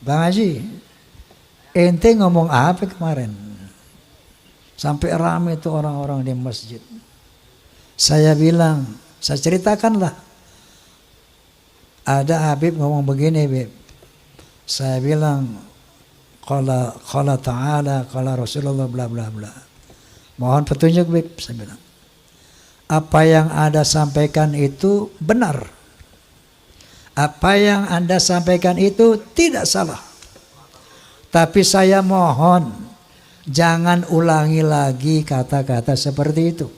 Bang Haji, ente ngomong apa kemarin? Sampai ramai itu orang-orang di masjid. Saya bilang, saya ceritakanlah. Ada Habib ngomong begini, Habib. Saya bilang, qala ta'ala, qala Rasulullah, bla bla bla. Mohon petunjuk, Habib, saya bilang. Apa yang Anda sampaikan itu benar. Apa yang Anda sampaikan itu tidak salah. Tapi saya mohon, jangan ulangi lagi kata-kata seperti itu.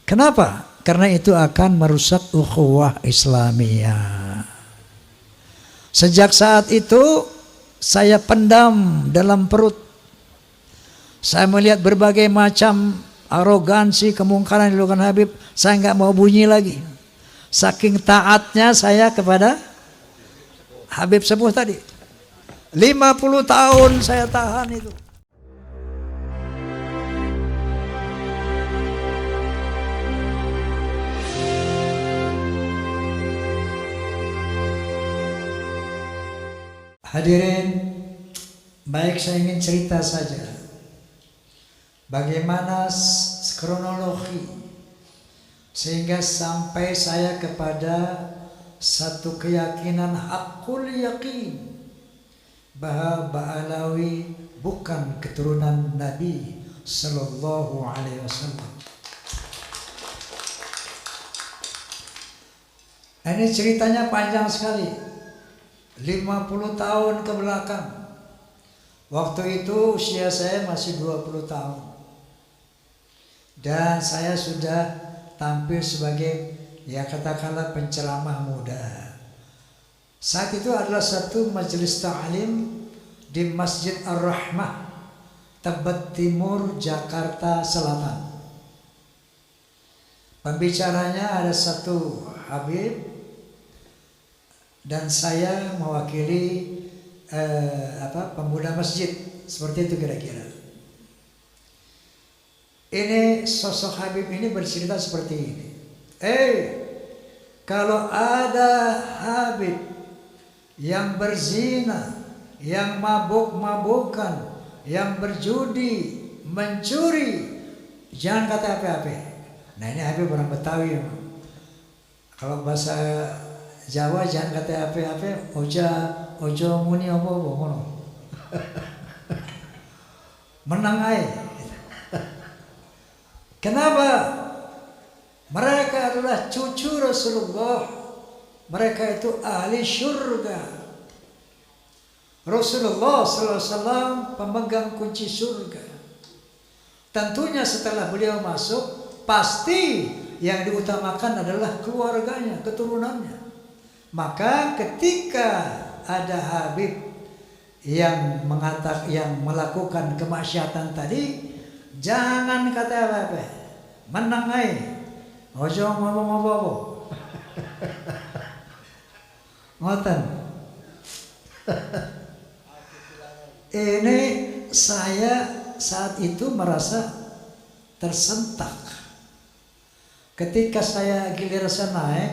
Kenapa? Karena itu akan merusak ukhuwah Islamiyah. Sejak saat itu saya pendam dalam perut. Saya melihat berbagai macam arogansi, kemungkaran yang dilakukan Habib. Saya nggak mau bunyi lagi. Saking taatnya saya kepada Habib Sepuh tadi. 50 tahun saya tahan itu. Hadirin, baik saya ingin cerita saja. Bagaimana kronologi sehingga sampai saya kepada satu keyakinan hakul yakin bahwa Ba'alawi bukan keturunan Nabi Sallallahu Alaihi Wasallam. Ini ceritanya panjang sekali, 50 tahun ke belakang. Waktu itu usia saya masih 20 tahun. Dan saya sudah tampil sebagai, ya katakanlah, penceramah muda. Saat itu adalah satu majelis ta'lim di Masjid Ar-Rahmah, Tebet Timur, Jakarta Selatan. Pembicaranya ada satu Habib dan saya mewakili pemuda masjid, seperti itu kira-kira. Ini sosok Habib ini bercerita seperti ini. Kalau ada Habib yang berzina, yang mabuk-mabukan, yang berjudi, mencuri, jangan kata apa-apa. Nah, ini Habib orang Betawi. Kalau bahasa Jawa jangan kata apa-apa. Ojo muni apa-apa ngono. Menang aja. Kenapa? Mereka adalah cucu Rasulullah. Mereka itu ahli surga. Rasulullah SAW pemegang kunci surga. Tentunya setelah beliau masuk, pasti yang diutamakan adalah keluarganya, keturunannya. Maka ketika ada Habib yang melakukan kemaksiatan tadi, jangan kata apa-apa, menang aja, ojo ngomong-ngomong, ngoten. Ini saya saat itu merasa tersentak. Ketika saya giliran naik,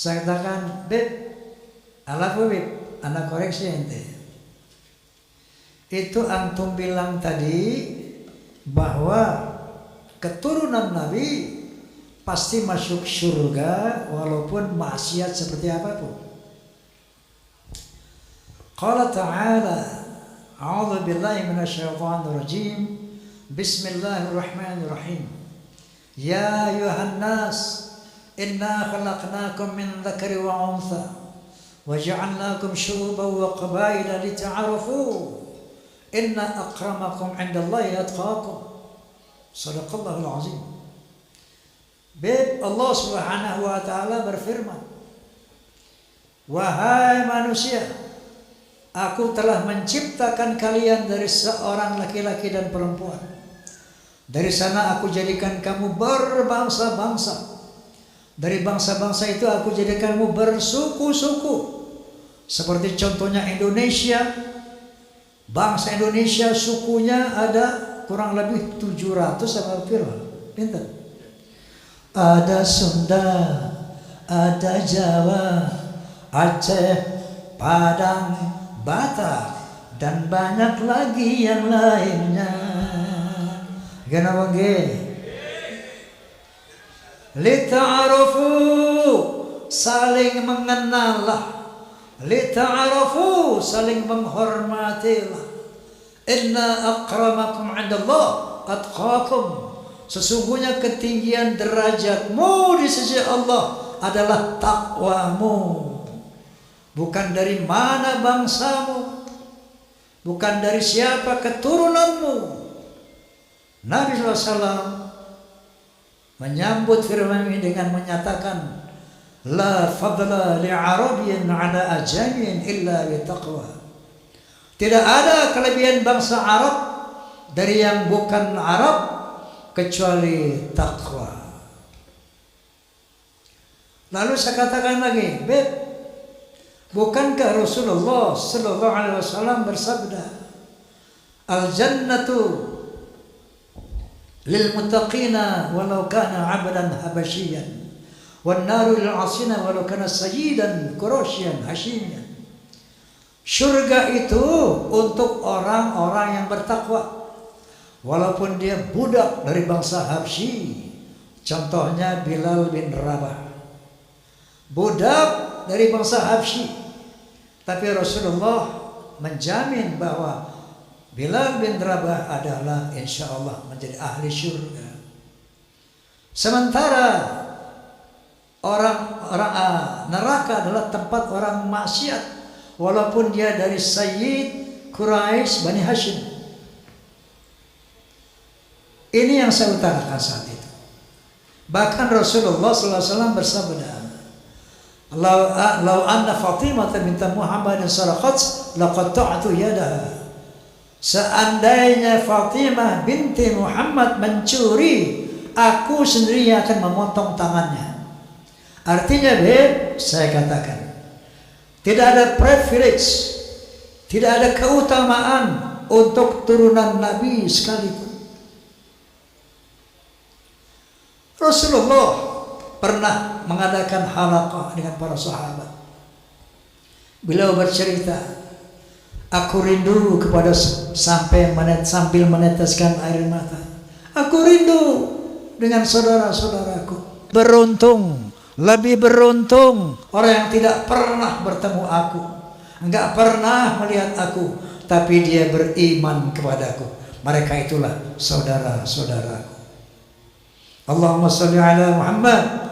saya katakan, Beb, Beb, anak koreksi ente. Itu antum bilang tadi bahwa keturunan Nabi pasti masuk surga walaupun maksiat seperti apapun. Qala ta'ala, a'udzu billahi minasyaitonir rajim. Bismillahirrahmanirrahim. Ya ayuhan nas, inna khalaqnakum min dzakari wa untha wa ja'alnakum syu'uban wa qabaila lita'arafu. Inna akramakum 'indallahi atqakum. Shadaqallahul azim. Beb, Allah Subhanahu wa taala berfirman, wahai manusia, aku telah menciptakan kalian dari seorang laki-laki dan perempuan. Dari sana aku jadikan kamu berbangsa-bangsa. Dari bangsa-bangsa itu aku jadikan kamu bersuku-suku. Seperti contohnya Indonesia. Bangsa Indonesia sukunya ada kurang lebih 700 apa berapa? Pinter. Ada Sunda, ada Jawa, Aceh, Padang, Batak, dan banyak lagi yang lainnya. Kenapa nggih? Lita'arafu, saling mengenallah. Lita'arafu, saling menghormatilah. Inna akramakum 'indallah atqakum. Sesungguhnya ketinggian derajatmu di sisi Allah adalah takwamu. Bukan dari mana bangsamu, bukan dari siapa keturunanmu. Nabi SAW menyambut firman ini dengan menyatakan, La fadla li'arabiyyin 'ala ajamin illa bitaqwa. Tidak ada kelebihan bangsa Arab dari yang bukan Arab kecuali takwa. Lalu saya katakan lagi, Beb, bukankah Rasulullah sallallahu alaihi wasallam bersabda, Al-jannatu lil muttaqina walau kana 'abdan habasyian, wan naru lil 'asina walau kana sayyidan quraisyan hasyimian. Surga itu untuk orang-orang yang bertakwa, walaupun dia budak dari bangsa Habsyi. Contohnya Bilal bin Rabah, budak dari bangsa Habsyi, tapi Rasulullah menjamin bahwa Bilal bin Rabah adalah insya Allah menjadi ahli surga. Sementara orang neraka adalah tempat orang maksiat, walaupun dia dari Sayyid Quraisy Bani Hashim. Ini yang saya utarakan saat itu. Bahkan Rasulullah SAW bersabda, Lau anna Fatimah binti Muhammadin saraqat laqatta'tu yadaha. Seandainya Fatimah binti Muhammad mencuri, aku sendiri akan memotong tangannya. Artinya, saya katakan, tidak ada privilege, tidak ada keutamaan untuk turunan Nabi sekalipun. Rasulullah pernah mengadakan halaqah dengan para sahabat. Beliau bercerita, aku rindu kepada sambil meneteskan air mata. Aku rindu dengan saudara-saudaraku. Beruntung, lebih beruntung orang yang tidak pernah bertemu aku, enggak pernah melihat aku, tapi dia beriman kepadaku. Mereka itulah saudara-saudaraku. Allahumma sholli ala Muhammad.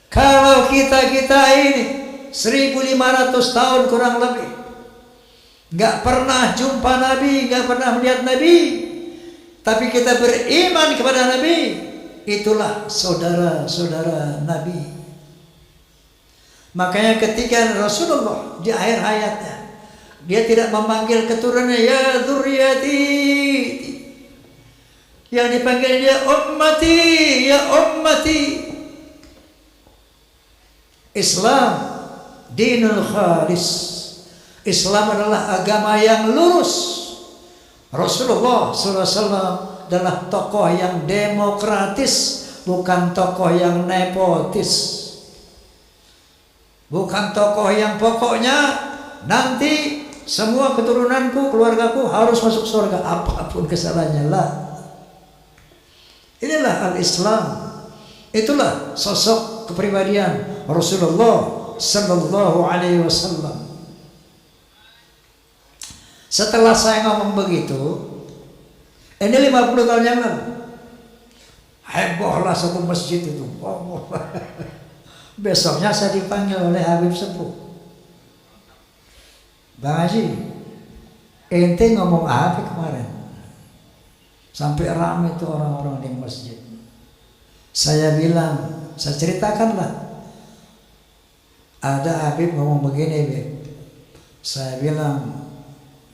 Kalau kita ini 1500 tahun kurang lebih enggak pernah jumpa Nabi, enggak pernah melihat Nabi, tapi kita beriman kepada Nabi, itulah saudara-saudara Nabi. Makanya ketika Rasulullah di akhir hayatnya, dia tidak memanggil keturunannya ya dzurriyyati, yang dipanggil dia ummati, ya ummati. Islam dinul khalis. Islam adalah agama yang lurus. Rasulullah SAW adalah tokoh yang demokratis, bukan tokoh yang nepotis, bukan tokoh yang pokoknya nanti semua keturunanku, keluargaku harus masuk surga apapun kesalahannya. Lah, inilah al-Islam. Itulah sosok kepribadian Rasulullah sallallahu alaihi wasallam. Setelah saya ngomong begitu, ini 50 tahun yang lalu, hebohlah satu masjid itu. Besoknya saya dipanggil oleh Habib Sepuh. Bang Haji, ente ngomong apa kemarin? Sampai ramai itu orang-orang di masjid. Saya bilang, saya ceritakanlah. Ada Habib ngomong begini, Habib. Saya bilang,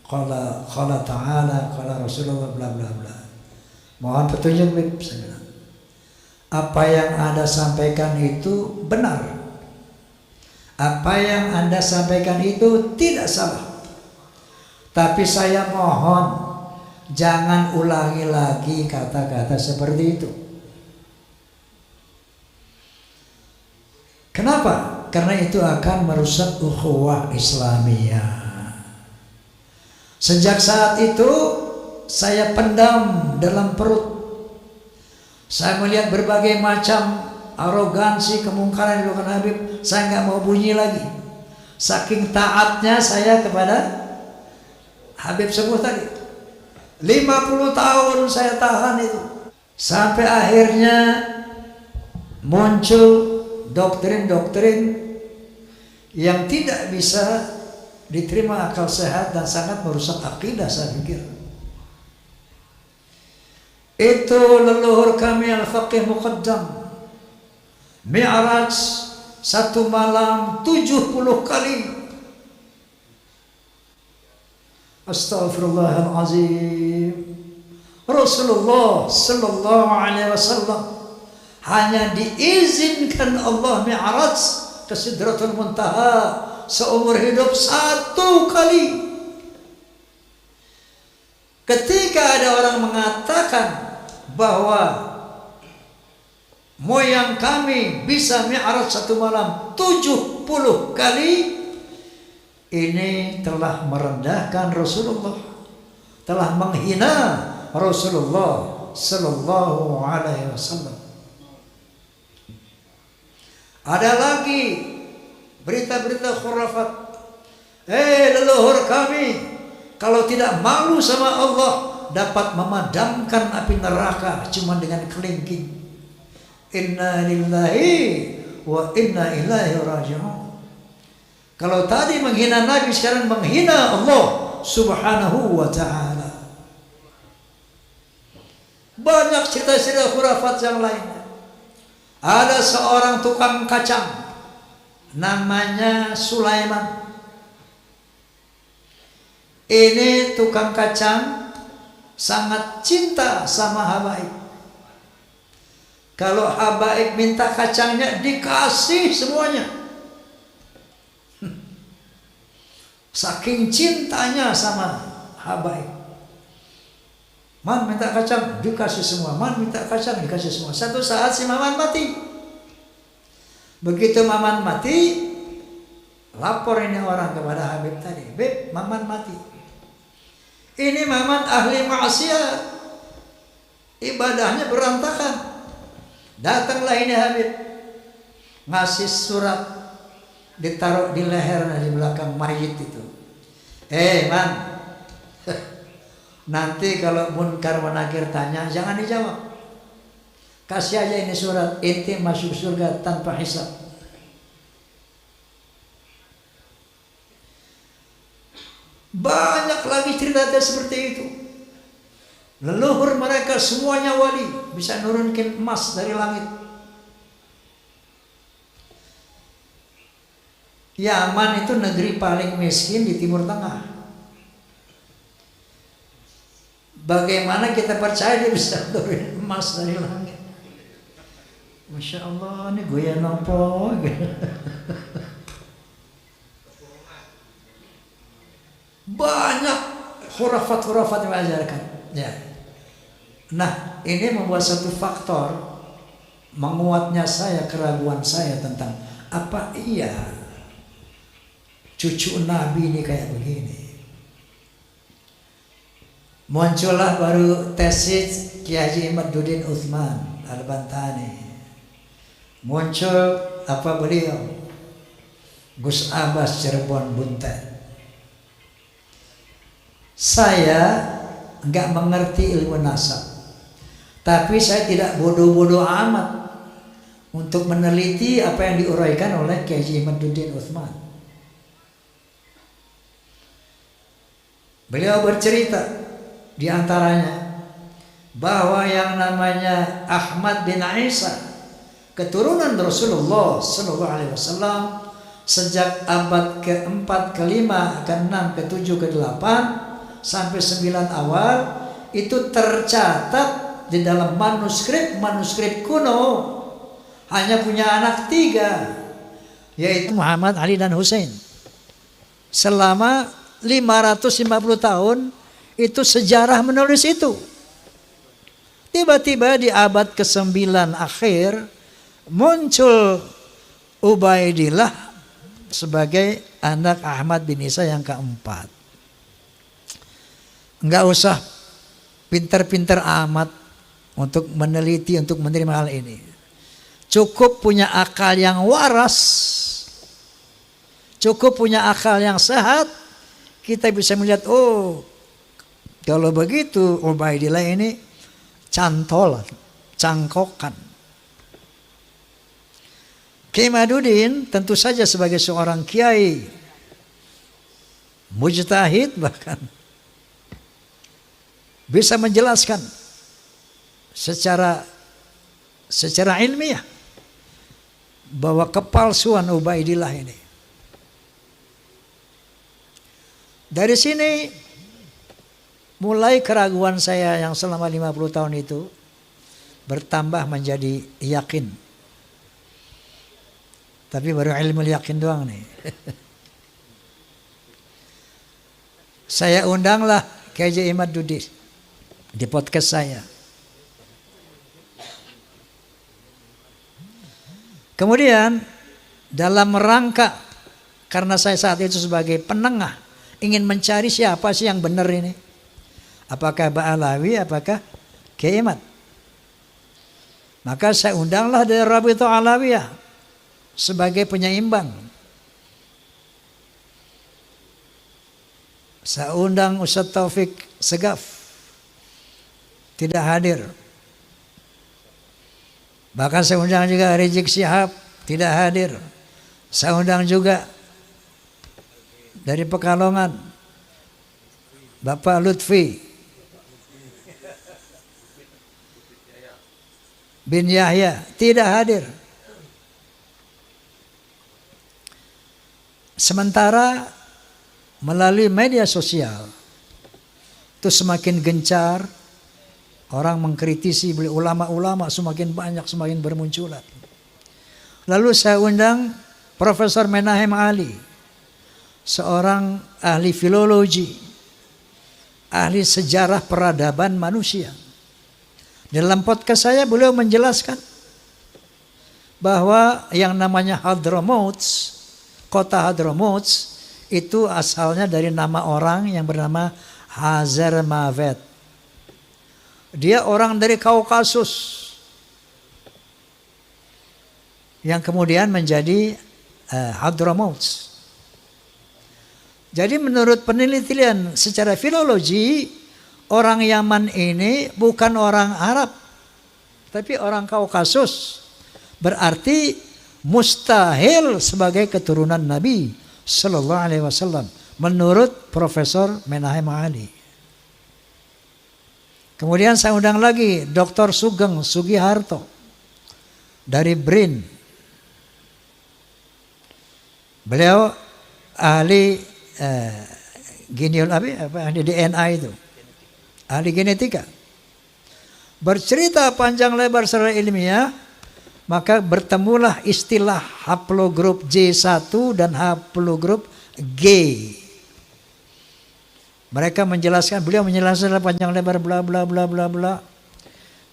Qala ta'ala, qala Rasulullah, bla bla bla. Mohon petunjuk, Habib. Saya bilang, apa yang Anda sampaikan itu benar. Apa yang Anda sampaikan itu tidak salah. Tapi saya mohon, jangan ulangi lagi kata-kata seperti itu. Kenapa? Karena itu akan merusak ukhuwah Islamiyah. Sejak saat itu saya pendam dalam perut. Saya melihat berbagai macam arogansi, kemungkaran di depan Habib. Saya nggak mau bunyi lagi. Saking taatnya saya kepada Habib sebut tadi. 50 tahun saya tahan itu. Sampai akhirnya muncul doktrin-doktrin yang tidak bisa diterima akal sehat dan sangat merusak akidah, saya pikir. Itu leluhur kami Al-Faqih Muqaddam Mi'raj satu malam 70 kali. Astaghfirullahalazim. Rasulullah sallallahu alaihi wasallam hanya diizinkan Allah Mi'raj ke Sidratul Muntaha seumur hidup 1 kali. Ketika ada orang mengatakan bahwa moyang kami bisa Mi'raj 1 malam 70 kali, ini telah merendahkan Rasulullah, telah menghina Rasulullah sallallahu alaihi wasallam. Ada lagi berita-berita khurafat. Leluhur kami kalau tidak malu sama Allah dapat memadamkan api neraka cuma dengan kelingking. Inna lillahi wa inna ilaihi raji'un. Kalau tadi menghina Nabi, sekarang menghina Allah subhanahu wa ta'ala. Banyak cerita-cerita khurafat yang lainnya. Ada seorang tukang kacang namanya Sulaiman. Ini tukang kacang sangat cinta sama habaib. Kalau habaib minta kacangnya dikasih semuanya. Saking cintanya sama habaib. Man minta kacang dikasih semua, man minta kacang dikasih semua. Satu saat si Maman mati. Begitu Maman mati, lapor ini orang kepada Habib tadi, Beb, Maman mati. Ini Maman ahli maksiat, ibadahnya berantakan. Datanglah ini Habib, ngasih surat, ditaruh di lehernya di belakang mayit itu. Man, nanti kalau Munkar Wanakir tanya, jangan dijawab. Kasih aja ini surat, ente masuk surga tanpa hisab. Banyak lagi cerita seperti itu. Leluhur mereka semuanya wali, bisa nurunkan emas dari langit. Yaman itu negeri paling miskin di Timur Tengah. Bagaimana kita percaya dia bisa turun emas dari langit? Masya Allah, ini goyang apa? Banyak khurafat-khurafat yang diajarkan. Ya. Nah, ini membuat satu faktor menguatnya saya, keraguan saya tentang apa iya cucu Nabi ini kayak begini. Muncullah baru tesis Kiai Haji Imaduddin Utsman Al-Bantani. Muncul apa beliau? Gus Abbas Cirebon Buntet. Saya enggak mengerti ilmu nasab, tapi saya tidak bodoh-bodoh amat untuk meneliti apa yang diuraikan oleh Kiai Haji Imaduddin Utsman. Beliau bercerita di antaranya bahwa yang namanya Ahmad bin Isa, keturunan Rasulullah sallallahu alaihi wasallam, sejak abad ke-4, ke-5, ke-6, ke-7, ke-8 sampai 9 awal itu tercatat di dalam manuskrip kuno hanya punya anak 3, yaitu Muhammad, Ali dan Hussein. Selama 550 tahun itu sejarah menulis itu. Tiba-tiba di abad ke-9 akhir muncul Ubaidillah sebagai anak Ahmad bin Isa yang keempat. Enggak usah pintar-pintar amat untuk meneliti, untuk menerima hal ini. Cukup punya akal yang waras, cukup punya akal yang sehat, kita bisa melihat, oh kalau begitu Ubaidillah ini cantol, cangkokan. Kiai Imaduddin tentu saja sebagai seorang kiai, mujtahid bahkan, bisa menjelaskan secara ilmiah bahwa kepalsuan Ubaidillah ini. Dari sini mulai keraguan saya yang selama 50 tahun itu bertambah menjadi yakin. Tapi baru ilmu yakin doang nih. Saya undanglah Kiai Imaduddin di podcast saya. Kemudian dalam rangka, karena saya saat itu sebagai penengah ingin mencari siapa sih yang benar ini. Apakah Ba'alawi, apakah Kiai Imad. Maka saya undanglah dari Rabithah Alawiyah sebagai penyeimbang. Saya undang Ustaz Taufik Segaf, tidak hadir. Bahkan saya undang juga Rizik Syihab, tidak hadir. Saya undang juga dari Pekalongan Bapak Lutfi bin Yahya, tidak hadir. Sementara melalui media sosial itu semakin gencar, orang mengkritisi ulama-ulama semakin banyak, semakin bermunculan. Lalu saya undang Profesor Menahem Ali, seorang ahli filologi, ahli sejarah peradaban manusia. Dalam podcast saya beliau menjelaskan bahwa yang namanya Hadramaut, kota Hadramaut itu asalnya dari nama orang yang bernama Hazarmavet. Dia orang dari Kaukasus yang kemudian menjadi Hadramaut. Jadi menurut penelitian secara filologi, orang Yaman ini bukan orang Arab, tapi orang Kaukasus. Berarti mustahil sebagai keturunan Nabi Sallallahu Alaihi Wasallam menurut Profesor Menahem Ali. Kemudian saya undang lagi Dr. Sugeng Sugiharto dari BRIN. Beliau ahli ahli DNA itu, ahli genetika. Bercerita panjang lebar secara ilmiah, maka bertemulah istilah haplogrup J1 dan haplogrup G. Mereka menjelaskan, beliau menjelaskan panjang lebar bla bla bla bla bla,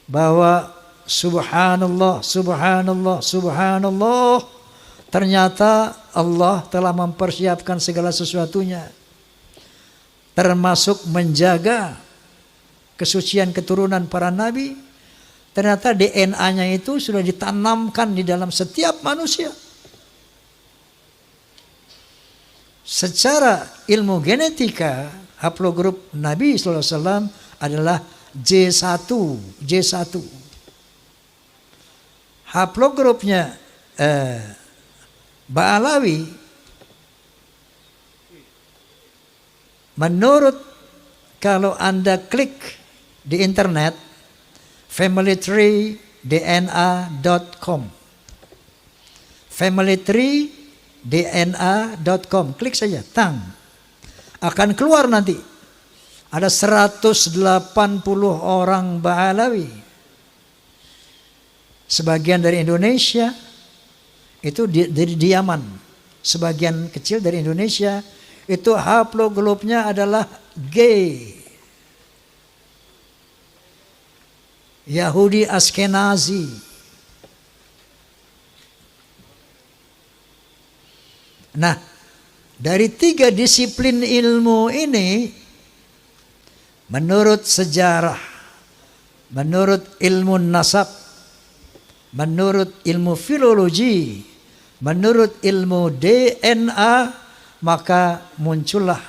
bahwa subhanallah, subhanallah, subhanallah, ternyata Allah telah mempersiapkan segala sesuatunya, termasuk menjaga kesucian keturunan para nabi. Ternyata DNA-nya itu sudah ditanamkan di dalam setiap manusia. Secara ilmu genetika, haplogrup Nabi SAW adalah J1. Haplogrupnya Ba'alawi, menurut kalau Anda klik di internet, familytreedna.com, familytreedna.com, klik saja, tang, akan keluar nanti ada 180 orang Ba'alawi, sebagian dari Indonesia, itu dari Yaman, sebagian kecil dari Indonesia, itu haplogrupnya adalah G. Yahudi Askenazi. Nah, dari 3 disiplin ilmu ini, menurut sejarah, menurut ilmu nasab, menurut ilmu filologi, menurut ilmu DNA, maka muncullah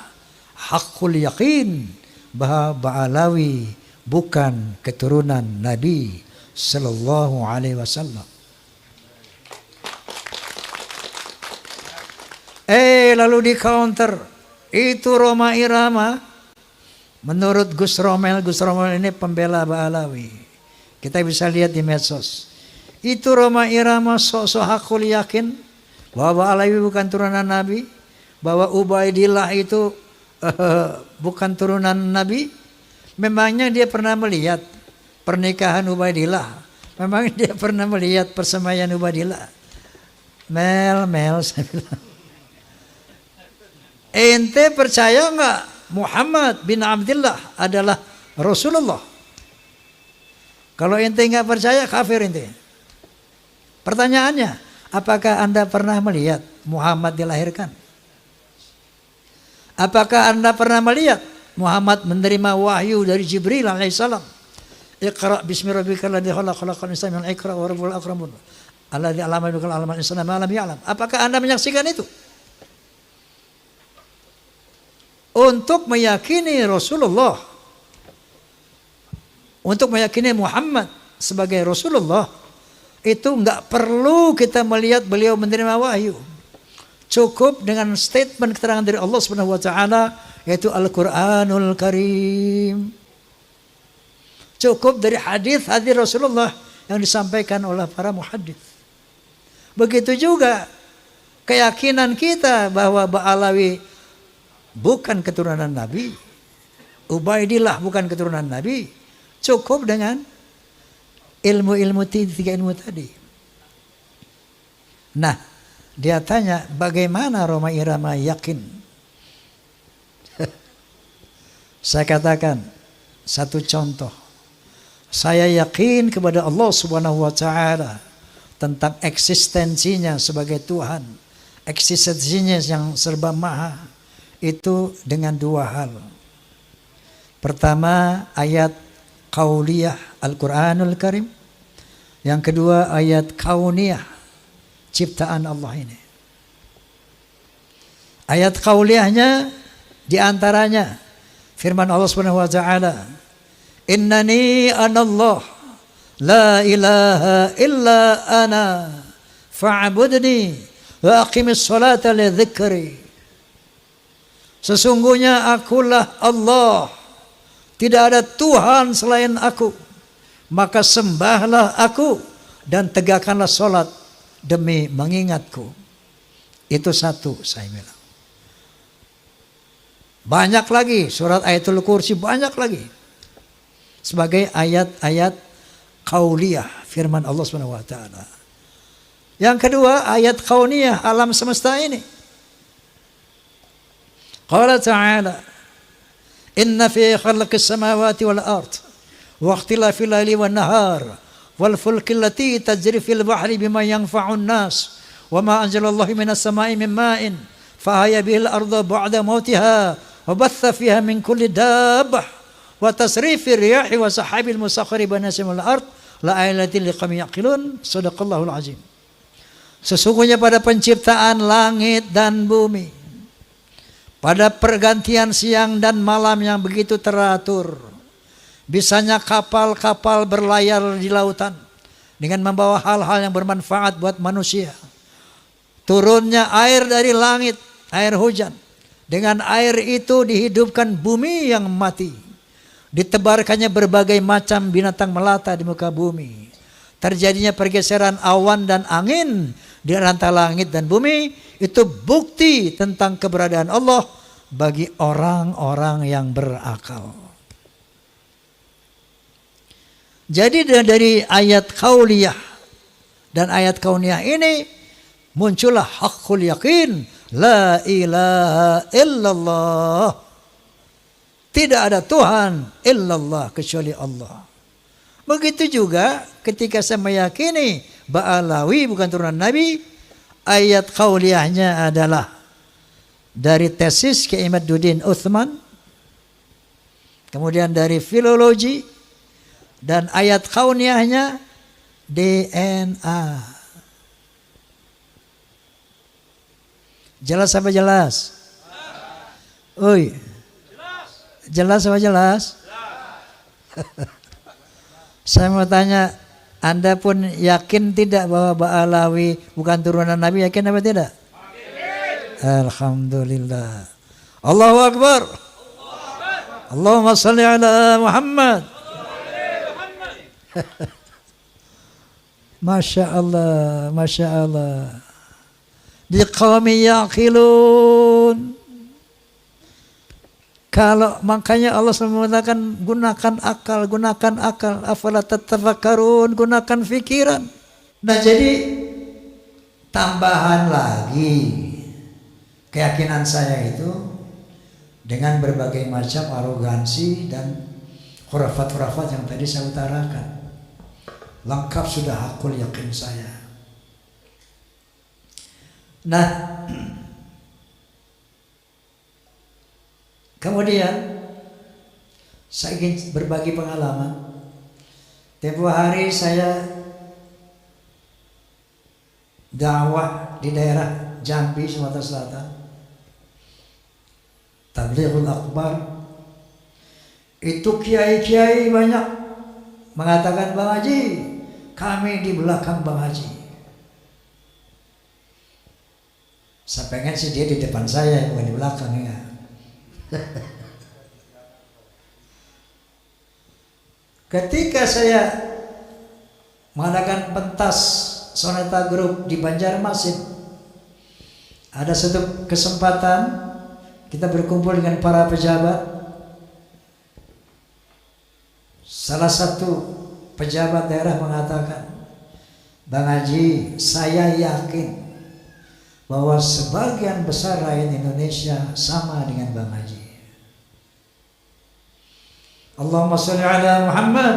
hakul yakin bahwa Ba'alawi bukan keturunan Nabi sallallahu alaihi wasallam. Lalu di counter itu Roma Irama. Menurut Gus Romel ini pembela Ba'alawi. Kita bisa lihat di medsos. Itu Roma Irama sok-sok hakul yakin bahwa Ba'alawi bukan turunan Nabi, bahwa Ubaidillah itu bukan turunan Nabi. Memangnya dia pernah melihat pernikahan Ubaidillah? Memang dia pernah melihat persemaian Ubaidillah? Mel, saya bilang. Ente percaya enggak Muhammad bin Abdullah adalah Rasulullah? Kalau ente enggak percaya, kafir ente. Pertanyaannya, apakah Anda pernah melihat Muhammad dilahirkan? Apakah Anda pernah melihat Muhammad menerima wahyu dari Jibril alaihissalam? Iqra bismi rabbikal ladzi khalaq, khalaqal insana min 'alaq wa rabbul akramun alladzi 'allama bil qalam 'allama al-insana ma lam ya'lam. Apakah Anda menyaksikan itu? Untuk meyakini Rasulullah, untuk meyakini Muhammad sebagai Rasulullah, itu enggak perlu kita melihat beliau menerima wahyu. Cukup dengan statement keterangan dari Allah Subhanahu wa taala, yaitu Al-Qur'anul Karim. Cukup dari hadis-hadis Rasulullah yang disampaikan oleh para muhaddits. Begitu juga keyakinan kita bahwa Ba'alawi bukan keturunan Nabi, Ubaidillah bukan keturunan Nabi, cukup dengan ilmu-ilmu 3 ilmu tadi. Nah, dia tanya, bagaimana Roma Irama yakin? Saya katakan satu contoh. Saya yakin kepada Allah Subhanahu wa taala tentang eksistensinya sebagai Tuhan, eksistensinya yang serba maha, itu dengan 2 hal. Pertama, ayat qauliyah Al-Qur'anul Karim. Yang kedua, ayat kauniyah, ciptaan Allah ini. Ayat qauliyahnya diantaranya firman Allah Subhanahu wa taala, innani anallah la ilaha illa ana fa'budni wa aqimis salata li dzikri. Sesungguhnya akulah Allah, tidak ada Tuhan selain aku, maka sembahlah aku dan tegakkanlah sholat demi mengingatku. Itu satu, saya bilang. Banyak lagi, surat Ayatul Kursi banyak lagi. Sebagai ayat-ayat qauliyah, firman Allah SWT. Yang kedua, ayat kauniyah, alam semesta ini. Qala ta'ala, inna fi khalqis samawati wal ard wa ikhtilafil laili wan nahar wal fulki allati tajri fil bahri bima yanfa'un nas wa ma anzalallahu minas sama'i min ma'in fahaya bihil arda ba'da mautiha wa batha fiha min kulli dabbah wa tasrifir riyahi wa sahabil musakhkhari baina samawati wal ard la ayatin liqaumin yaqilun. Shadaqallahul azim. Sesungguhnya pada penciptaan langit dan bumi, pada pergantian siang dan malam yang begitu teratur, bisanya kapal-kapal berlayar di lautan dengan membawa hal-hal yang bermanfaat buat manusia. Turunnya air dari langit, air hujan. Dengan air itu dihidupkan bumi yang mati. Ditebarkannya berbagai macam binatang melata di muka bumi. Terjadinya pergeseran awan dan angin di antara langit dan bumi. Itu bukti tentang keberadaan Allah bagi orang-orang yang berakal. Jadi dari ayat qauliyah dan ayat kauniyah ini muncullah haqqul yakin, la ilaha illallah. Tidak ada Tuhan illallah kecuali Allah. Begitu juga ketika saya meyakini Ba'alawi bukan turunan Nabi, ayat qauliyahnya adalah dari tesis Ki Imaduddin Uthman, kemudian dari filologi, dan ayat kauniyahnya DNA. Jelas apa jelas? Oi. Jelas apa jelas? Saya mau tanya, Anda pun yakin tidak bahwa Ba'alawi bukan turunan Nabi? Yakin apa tidak? Alhamdulillah. Allahu Akbar. Allahumma salli ala Muhammad. Masya Allah, Masya Allah. Biqawmi yaqilun. Kalau makanya Allah SWT mengatakan gunakan akal, gunakan akal. Afala tatafakkarun, gunakan fikiran. Nah jadi tambahan lagi keyakinan saya itu dengan berbagai macam arogansi dan khurafat-khurafat yang tadi saya utarakan. Lengkap sudah hakul yakin saya. Nah, kemudian saya ingin berbagi pengalaman. Tempoh hari saya dakwah di daerah Jambi, Sumatera Selatan. Tablighul Akbar. Itu kiai-kiai banyak mengatakan, Bang Haji, kami di belakang Bang Haji. Saya pengen sih dia di depan saya, bukan di belakang ya. Ketika saya mengadakan pentas Soneta Group di Banjarmasin, ada satu kesempatan kita berkumpul dengan para pejabat. Salah satu pejabat daerah mengatakan, Bang Haji, saya yakin bahwa sebagian besar rakyat Indonesia sama dengan Bang Haji. Allahumma sholli ala Muhammad.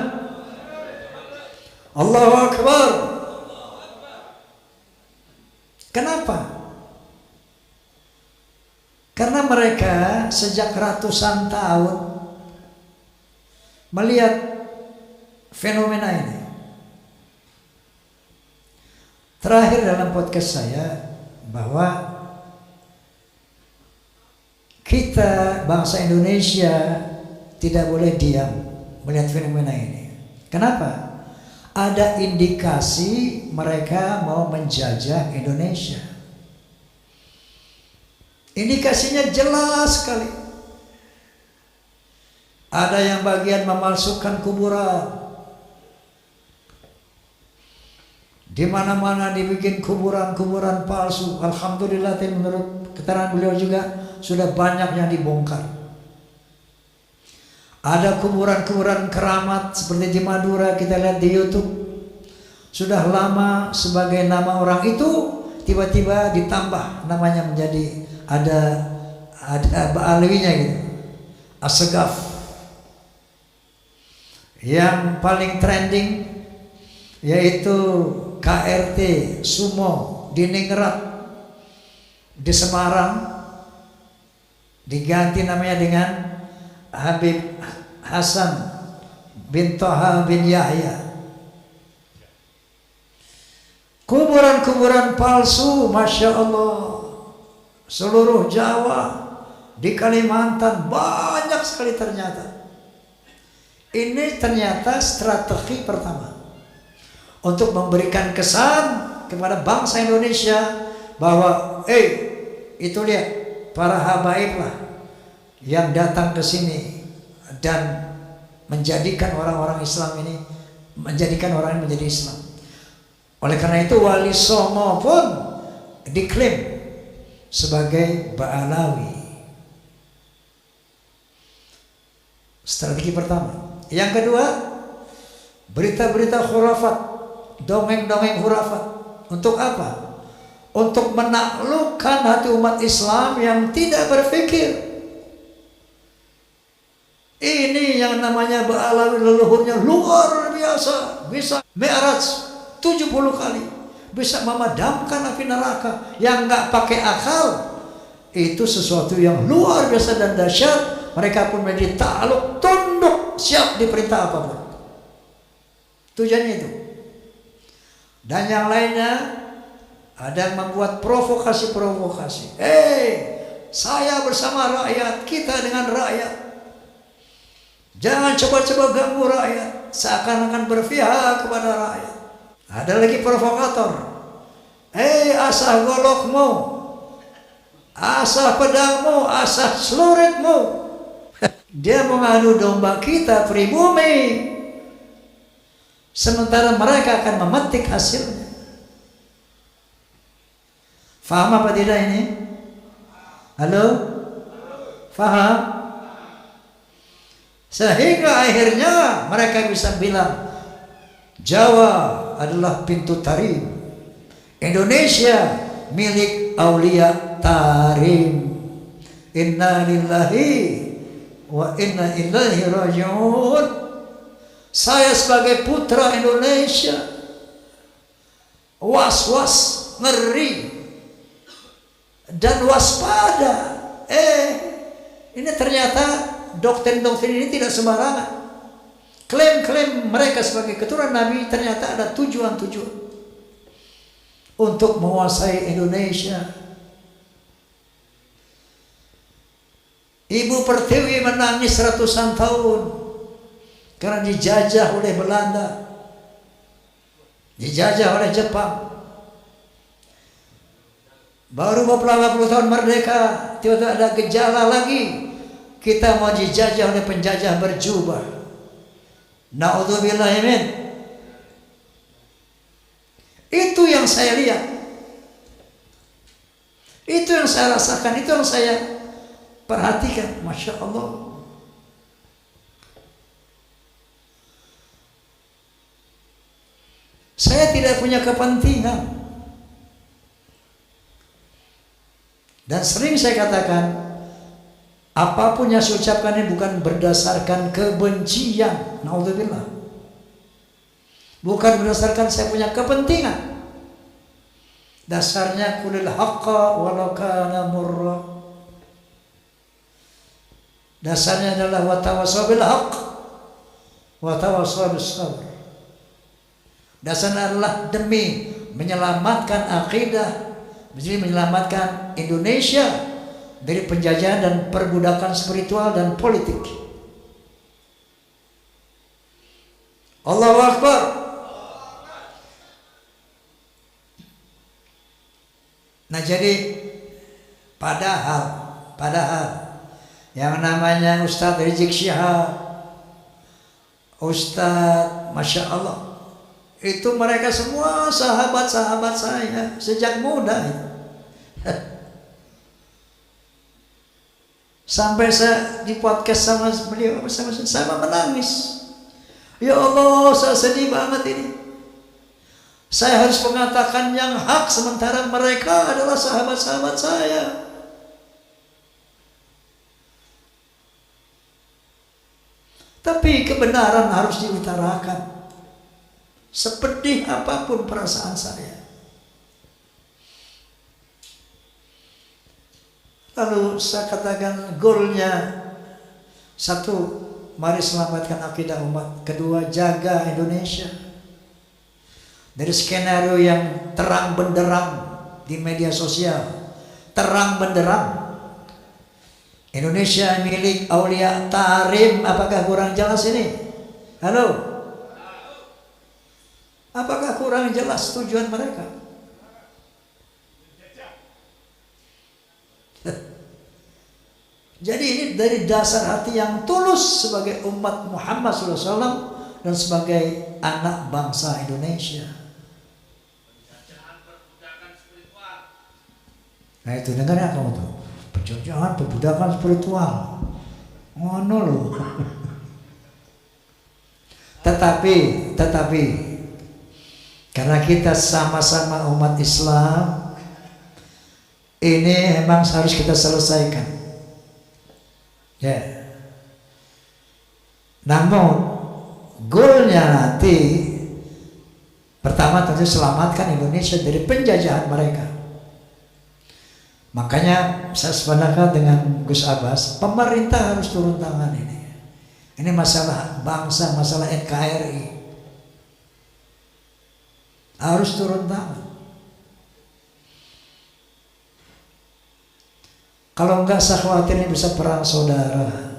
Allahu Akbar. Kenapa? Karena mereka sejak ratusan tahun melihat fenomena ini. Terakhir dalam podcast saya bahwa kita bangsa Indonesia tidak boleh diam melihat fenomena ini. Kenapa? Ada indikasi mereka mau menjajah Indonesia. Indikasinya jelas sekali. Ada yang bagian memalsukan kuburan. Di mana-mana dibikin kuburan-kuburan palsu. Alhamdulillah, menurut keterangan beliau juga sudah banyak yang dibongkar. Ada kuburan-kuburan keramat seperti di Madura, kita lihat di YouTube. Sudah lama sebagai nama orang itu tiba-tiba ditambah namanya menjadi ada Ba'alawinya gitu. Asegaf. Yang paling trending yaitu KRT Sumo di Ningrat di Semarang diganti namanya dengan Habib Hasan bin Toha bin Yahya. Kuburan-kuburan palsu, Masya Allah, seluruh Jawa, di Kalimantan banyak sekali ternyata. Ini ternyata strategi pertama untuk memberikan kesan kepada bangsa Indonesia bahwa itu lihat para habaib lah yang datang ke sini dan menjadikan orang-orang Islam ini, menjadikan orang ini menjadi Islam. Oleh karena itu Wali Songo pun diklaim sebagai Ba'alawi. Strategi pertama. Yang kedua, berita-berita khurafat, dongeng-dongeng khurafat. Untuk apa? Untuk menaklukkan hati umat Islam yang tidak berpikir. Ini yang namanya Ba'alawi, leluhurnya luar biasa, bisa Mi'raj 70 kali, bisa memadamkan api neraka yang nggak pakai akal. Itu sesuatu yang luar biasa dan dahsyat. Mereka pun menjadi takluk, tunduk, siap diperintah apapun. Tujuannya itu. Dan yang lainnya ada yang membuat provokasi-provokasi. Saya bersama rakyat, kita dengan rakyat. Jangan coba-coba ganggu rakyat, seakan-akan berpihak kepada rakyat. Ada lagi provokator. Asah golokmu, asah pedangmu, asah celuritmu. Dia mengadu domba kita pribumi, sementara mereka akan memetik hasilnya. Faham apa tidak ini? Halo? Faham? Sehingga akhirnya mereka bisa bilang Jawa adalah pintu tarim, Indonesia milik Aulia Tarim. Inna lillahi wa inna ilaihi raji'un. Saya sebagai putra Indonesia was-was, ngeri dan waspada. Ini ternyata doktrin-doktrin ini tidak sembarangan. Klaim-klaim mereka sebagai keturunan Nabi ternyata ada tujuan-tujuan untuk menguasai Indonesia. Ibu Pertiwi menangis ratusan tahun karena dijajah oleh Belanda, dijajah oleh Jepang. Baru beberapa puluh tahun merdeka, tiba-tiba ada gejala lagi, kita mau dijajah oleh penjajah berjubah. Na'udzubillah min. Itu yang saya lihat, itu yang saya rasakan, itu yang saya perhatikan. Masya Allah. Saya tidak punya kepentingan. Dan sering saya katakan, apapun yang saya ucapkan ini bukan berdasarkan kebencian. Naudzubillah. Bukan berdasarkan saya punya kepentingan. Dasarnya kulil haqqa walau kana murra. Dasarnya adalah wa tawassaw bil haqq wa tawassaw bis sabr. Dasarnya adalah demi menyelamatkan akidah, demi menyelamatkan Indonesia dari penjajahan dan perbudakan spiritual dan politik. Allahu Akbar. Nah jadi padahal yang namanya Ustadz Rizik Syihab, Ustadz Masya Allah, itu mereka semua sahabat-sahabat saya sejak muda itu. Sampai saya di podcast sama beliau sama menangis. Ya Allah, saya sedih banget ini. Saya harus mengatakan yang hak sementara mereka adalah sahabat-sahabat saya. Tapi kebenaran harus diutarakan, sepedih apapun perasaan saya. Lalu saya katakan goalnya satu, mari selamatkan akidah umat. Kedua, jaga Indonesia dari skenario yang terang benderang di media sosial. Terang benderang Indonesia milik Aulia Tarim. Apakah kurang jelas ini? Halo? Apakah kurang jelas tujuan mereka? Jadi ini dari dasar hati yang tulus sebagai umat Muhammad SAW dan sebagai anak bangsa Indonesia. Nah itu dengar ya kamu tuh, penjajahan perbudakan spiritual, ngono loh. Tetapi karena kita sama-sama umat Islam, ini memang harus kita selesaikan. Ya. Namun goalnya nanti Pertama tentu selamatkan Indonesia dari penjajahan mereka. Makanya saya sependapat dengan Gus Abbas, pemerintah harus turun tangan ini. Ini masalah bangsa, masalah NKRI. Harus turun tangan. Kalau enggak, saya khawatir ini bisa perang saudara.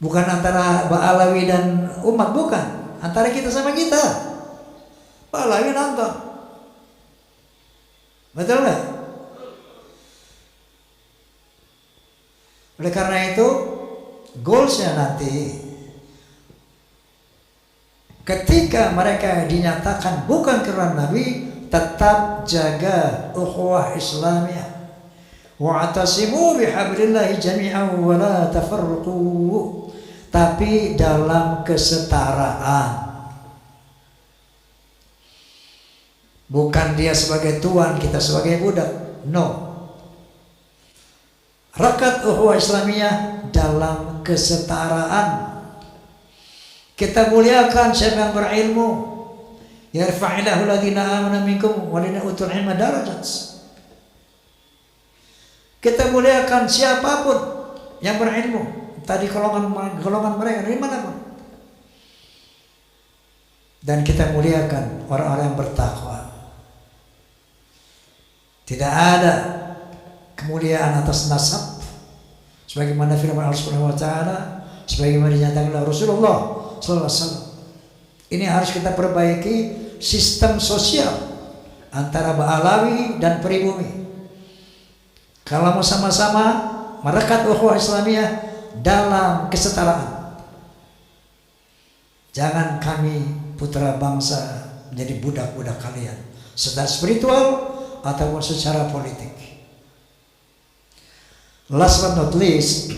Bukan antara Ba'alawi dan umat, bukan. Antara kita sama kita. Ba'alawi nonton. Betul nggak? Oleh karena itu, goalsnya nanti, ketika mereka dinyatakan bukan karena Nabi, tetap jaga ukhuwah Islamiyah. Wa'tasimu bihablillahi jami'an wa la tafarruqu. Tapi dalam kesetaraan. Bukan dia sebagai tuan, kita sebagai budak. No. Rakat ukhuwah Islamiyah dalam kesetaraan. Kita muliakan siapa yang berilmu. Yarfa'illahu alladhina amanu minkum walladhina utul ilma darajat. Kita muliakan siapapun yang berilmu. Tadi golongan mereka dari manapun. Dan kita muliakan orang-orang yang bertakwa. Tidak ada kemuliaan atas nasab, sebagaimana firman Allah Subhanahu wa taala, sebagaimana dinyatakan oleh Rasulullah sallallahu alaihi wasallam. Ini harus kita perbaiki sistem sosial antara Ba'alawi dan pribumi. Kalau mau sama-sama merekat ukhuwah Islamiyah dalam kesetaraan. Jangan kami putra bangsa menjadi budak-budak kalian, secara spiritual ataupun secara politik. Last but not least,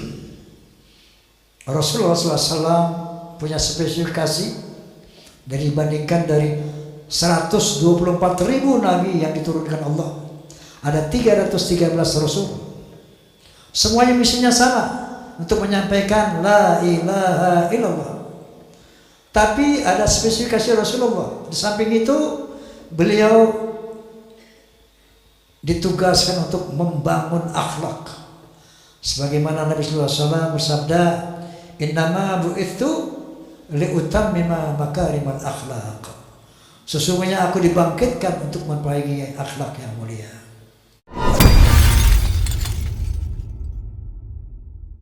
Rasulullah SAW punya spesifikasi dari dibandingkan dari 124.000 nabi yang diturunkan Allah. Ada 313 rasul. Semuanya misinya sama, untuk menyampaikan la ilaha illallah. Tapi ada spesifikasi Rasulullah. Di samping itu, beliau ditugaskan untuk membangun akhlak. Sebagaimana Nabi sallallahu alaihi wasallam bersabda, "Innama bu'itsu liutammima makarimal akhlaq." Sesungguhnya aku dibangkitkan untuk memperbaiki akhlak yang mulia.